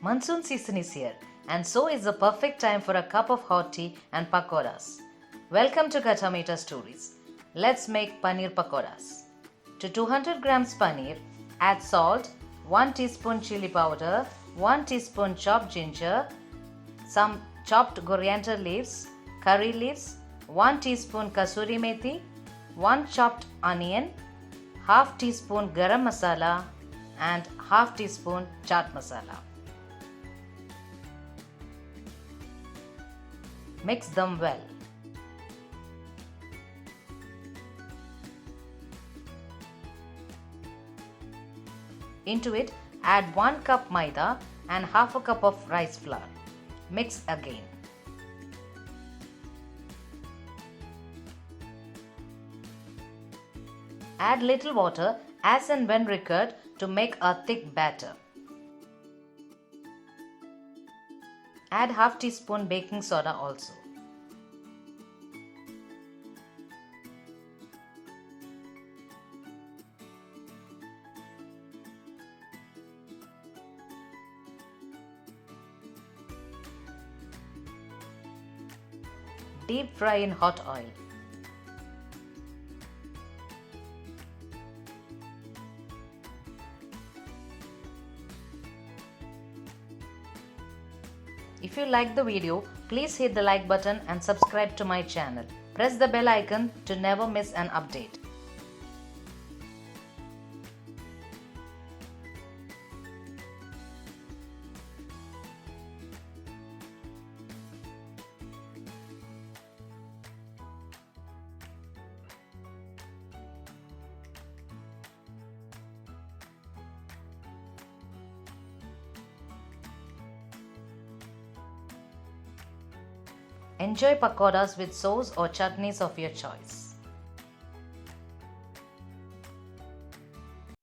Monsoon season is here, and so is the perfect time for a cup of hot tea and pakodas. Welcome to Khatta Meeta Stories. Let's make Paneer Pakodas. To 200 grams paneer, add salt, 1 teaspoon chili powder, 1 teaspoon chopped ginger, some chopped coriander leaves, curry leaves, 1 teaspoon Kasuri methi, 1 chopped onion, half teaspoon Garam masala, and half teaspoon chaat masala. Mix them well. Into it, add 1 cup Maida and half a cup of rice flour. Mix again. Add little water as and when required to make a thick batter. Add half teaspoon baking soda also. Deep fry in hot oil. If you like the video, please hit the like button and subscribe to my channel. Press the bell icon to never miss an update. Enjoy pakodas with sauce or chutneys of your choice.